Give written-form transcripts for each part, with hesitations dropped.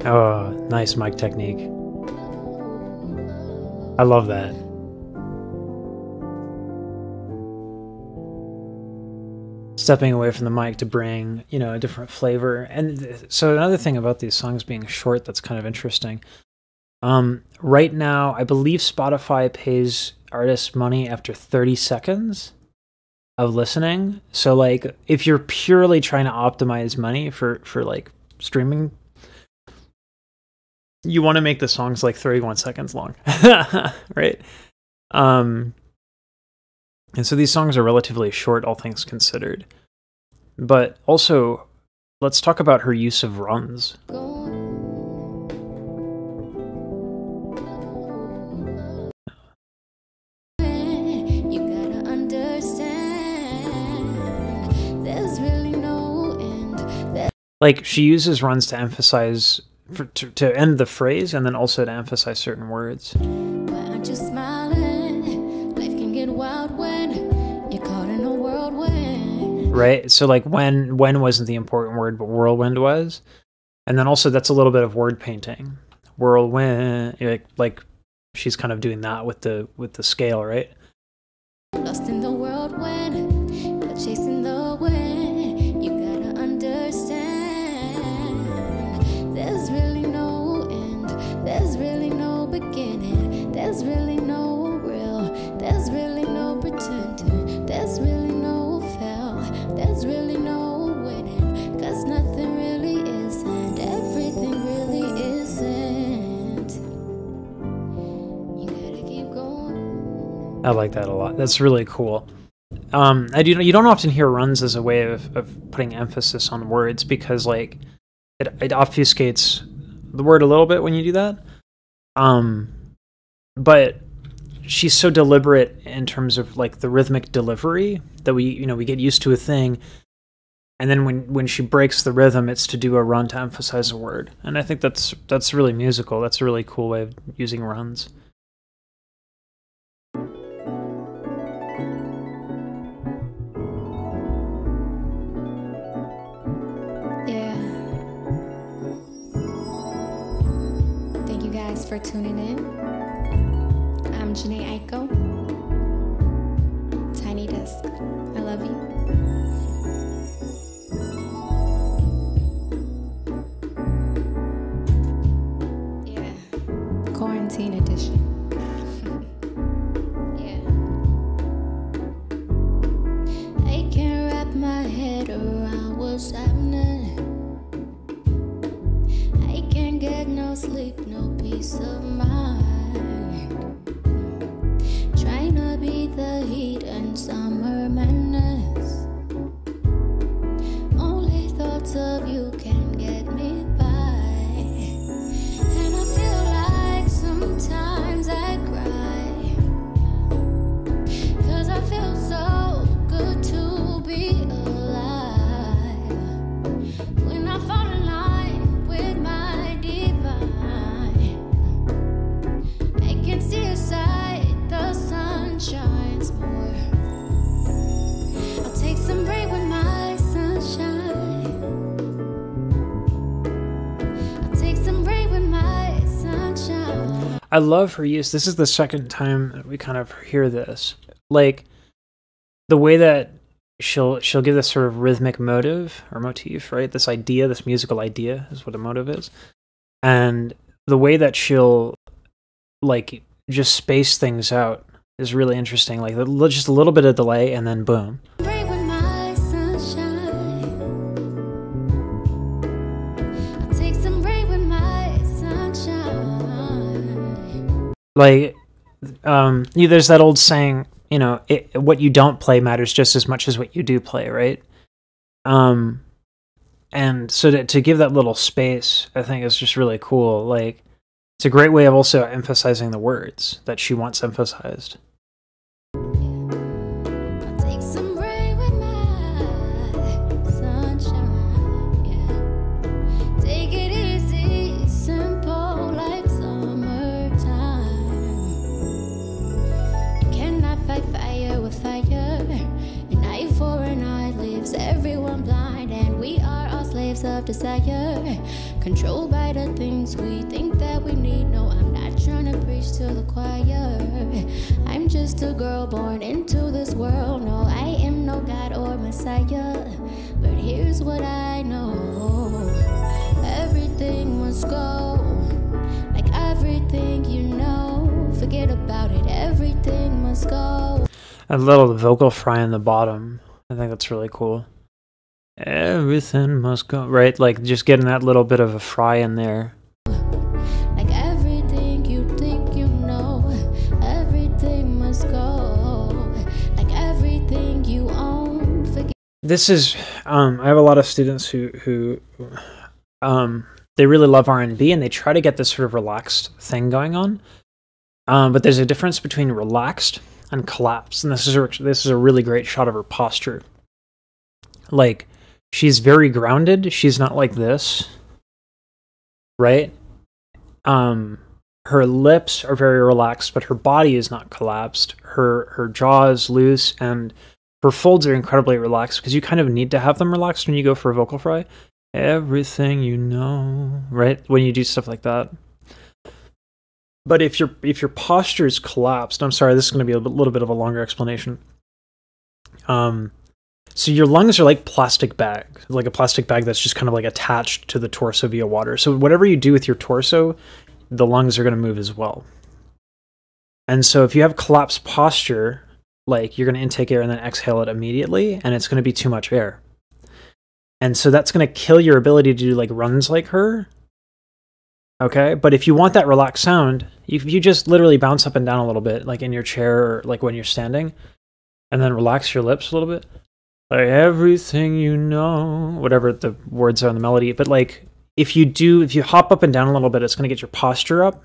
Oh, nice mic technique. I love that. Stepping away from the mic to bring, you know, a different flavor. And so another thing about these songs being short that's kind of interesting. Right now, I believe Spotify pays artists money after 30 seconds of listening. So like if you're purely trying to optimize money for like streaming, you want to make the songs like 31 seconds long. Right? And so these songs are relatively short, all things considered. But also, let's talk about her use of runs. Like, she uses runs to emphasize, to end the phrase, and then also to emphasize certain words. Why aren't you smiling? Life can get wild when you're caught in a whirlwind. Right? So, like, when wasn't the important word, but whirlwind was. And then also, that's a little bit of word painting. Whirlwind, like she's kind of doing that with the scale, right? Lost in the whirlwind, but chasing the wind. You gotta understand. There's really no end. There's really no beginning. There's really no real. There's really no pretending. There's really no fail. There's really no winning. 'Cause nothing really isn't. Everything really isn't. You gotta keep going. I like that a lot. That's really cool. You don't often hear runs as a way of putting emphasis on words because, like, it obfuscates the word a little bit when you do that. But she's so deliberate in terms of, like, the rhythmic delivery that we get used to a thing, and then when she breaks the rhythm, it's to do a run to emphasize a word. And I think that's really musical. That's a really cool way of using runs. For tuning in. I'm Jhené Aiko. Tiny Desk. I love you. Yeah. Quarantine edition. Yeah. I can't wrap my head around what's happening. I can't get no sleep, no peace of mind. Trying to beat the heat and summer madness. Only thoughts of you can get me by. And I feel like sometimes I cry. 'Cause I feel so good to be alive. When I fall in line with my divine, I can see a side, the sun shines more. I'll take some rain with my sunshine. I'll take some rain with my sunshine. I love her use. This is the second time that we kind of hear this. Like, the way that she'll give this sort of rhythmic motive or motif, right? This idea, this musical idea is what a motive is. And the way that she'll, like, just space things out is really interesting. Like, just a little bit of delay and then boom. Rain with my sunshine. I'll take some rain with my sunshine. Like, there's that old saying, what you don't play matters just as much as what you do play, right? And so to give that little space, I think is just really cool. Like, it's a great way of also emphasizing the words that she wants emphasized. I'll take some rain with my sunshine. Yeah. Take it easy, simple like summertime. You cannot fight fire with fire. An eye for an eye leaves everyone blind, and we are all slaves of desire. controlled by the things we think that we need. No, I'm not trying to preach to the choir. I'm just a girl born into this world. No, I am no God or Messiah, but here's what I know. Everything must go, like everything you know. Forget about it, everything must go. A little vocal fry in the bottom. I think that's really cool. Everything must go, right? Like just getting that little bit of a fry in there. Like everything you think you know, everything must go. Like everything you own, forget. This is, I have a lot of students who they really love R&B and they try to get this sort of relaxed thing going on. But there's a difference between relaxed and collapsed, and this is a really great shot of her posture. Like, she's very grounded. She's not like this, right? Her lips are very relaxed, but her body is not collapsed. Her jaw is loose, and her folds are incredibly relaxed because you kind of need to have them relaxed when you go for a vocal fry. Everything you know, right? When you do stuff like that. But if your posture is collapsed, I'm sorry, this is going to be a little bit of a longer explanation. So your lungs are like plastic bag, like a plastic bag that's just kind of like attached to the torso via water. So whatever you do with your torso, the lungs are going to move as well. And so if you have collapsed posture, like you're going to intake air and then exhale it immediately, and it's going to be too much air. And so that's going to kill your ability to do like runs like her. Okay, but if you want that relaxed sound, if you just literally bounce up and down a little bit, like in your chair or like when you're standing, and then relax your lips a little bit, like everything you know, whatever the words are in the melody. But like if you hop up and down a little bit, it's going to get your posture up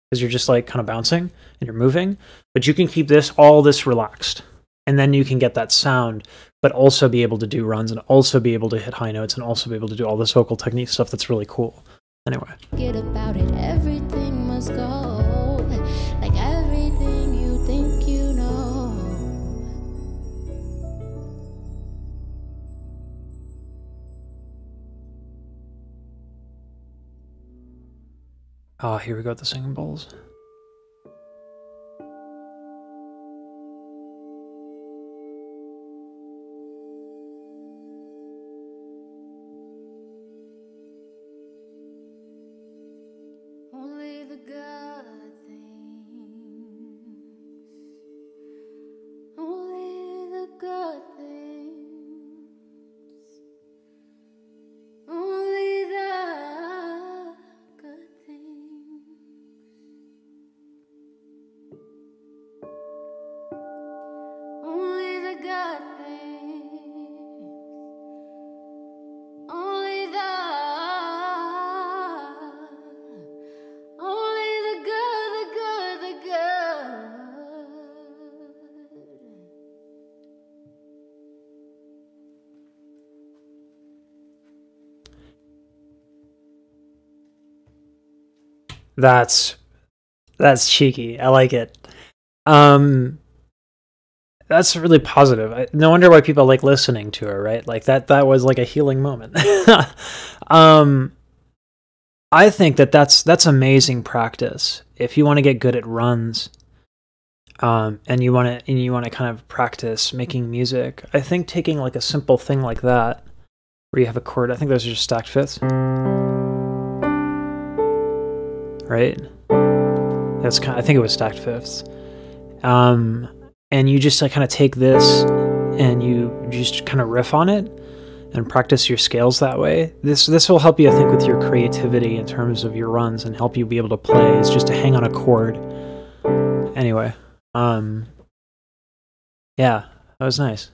because you're just like kind of bouncing and you're moving. But you can keep all this relaxed, and then you can get that sound, but also be able to do runs and also be able to hit high notes and also be able to do all this vocal technique stuff that's really cool. Anyway. Forget about it, everything must go. Like everything you think you know. Oh, here we go with the singing bowls. Only the good things. Only the good things. Only the good things. Only the good things. Only the good. That's cheeky. I like it. That's really positive. No wonder why people like listening to her, right? Like that was like a healing moment. I think that's amazing practice. If you want to get good at runs, and you want to kind of practice making music, I think taking like a simple thing like that, where you have a chord, I think those are just stacked fifths, right? I think it was stacked fifths. And you just like kind of take this and you just kind of riff on it and practice your scales that way. This will help you, I think, with your creativity in terms of your runs and help you be able to play. Is just to hang on a chord. Anyway, yeah, that was nice.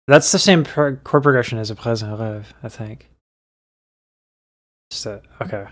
That's the same chord progression as a Présent Rêve, I think. Okay.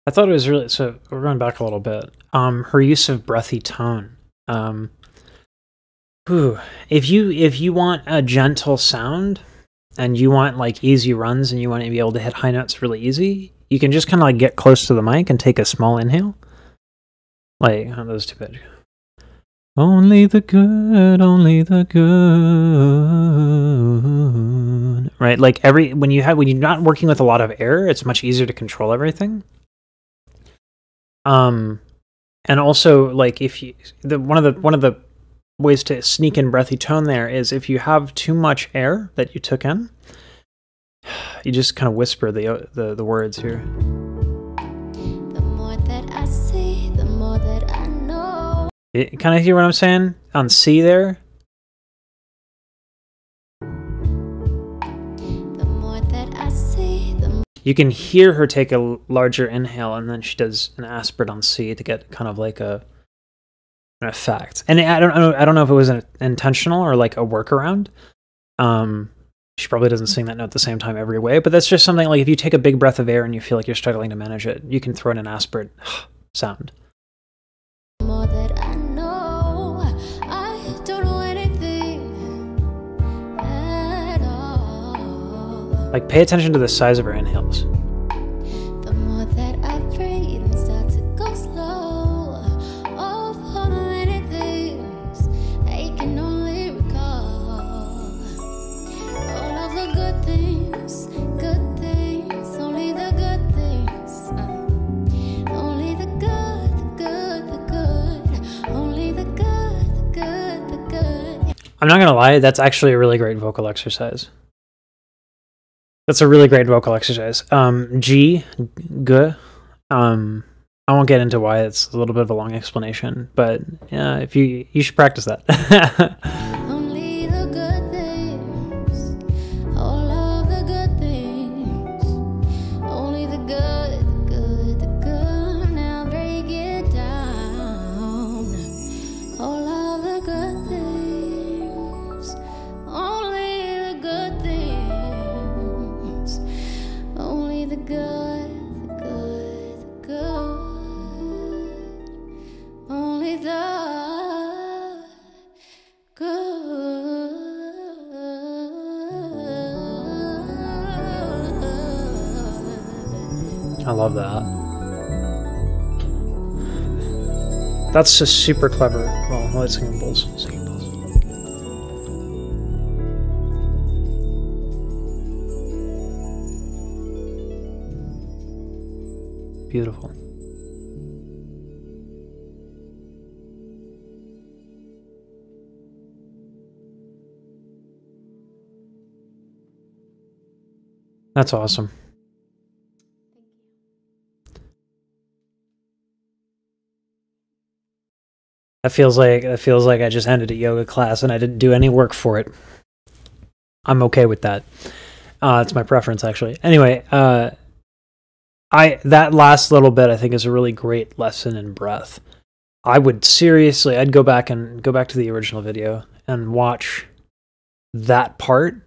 I thought it was really, so we're going back a little bit. Her use of breathy tone. If you want a gentle sound and you want like easy runs and you want to be able to hit high notes really easy, you can just kind of like get close to the mic and take a small inhale. Like, oh, that was too big. Only the good, only the good. Right? Like when you're not working with a lot of air, it's much easier to control everything. And also like if you one of the ways to sneak in breathy tone there is if you have too much air that you took in, you just kind of whisper the words here. The more that I see, the more that I know. You kind of hear what I'm saying on C there? The more that I see, the more You can hear her take a larger inhale, and then she does an aspirate on C to get kind of like an effect. And I don't know if it was intentional or like a workaround. She probably doesn't sing that note at the same time every way, but that's just something like if you take a big breath of air and you feel like you're struggling to manage it, you can throw in an aspirate sound. more that I know. I don't know anything at all. Like pay attention to the size of her inhales. The more that I breathe and start to go slow, all the many things I can only recall. All of the good things, only the good things. Only the good, the good, only the good, the good. I'm not gonna lie, that's actually a really great vocal exercise. That's a really great vocal exercise. G, G. I won't get into why. It's a little bit of a long explanation, but yeah, if you should practice that. Only the good things, all of the good things, only the good, the good. Now break it down. All of the good things, only the good things, only the good, the good, only the I love that. That's just super clever. Well, let's singing bowls. Singing bowls. Beautiful. That's awesome. That feels like I just ended a yoga class and I didn't do any work for it. I'm okay with that. It's my preference actually. Anyway, that last little bit I think is a really great lesson in breath. I'd go back to the original video and watch that part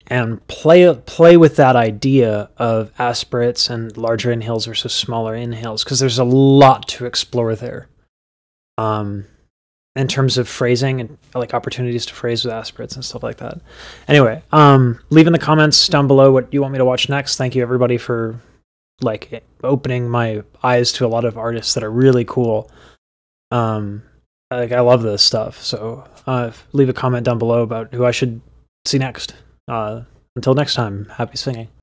and play with that idea of aspirates and larger inhales versus smaller inhales, because there's a lot to explore there. In terms of phrasing and like opportunities to phrase with aspirates and stuff like that. Anyway, leave in the comments down below what you want me to watch next. Thank you everybody for like opening my eyes to a lot of artists that are really cool. Like I love this stuff. So leave a comment down below about who I should see next. Until next time, happy singing.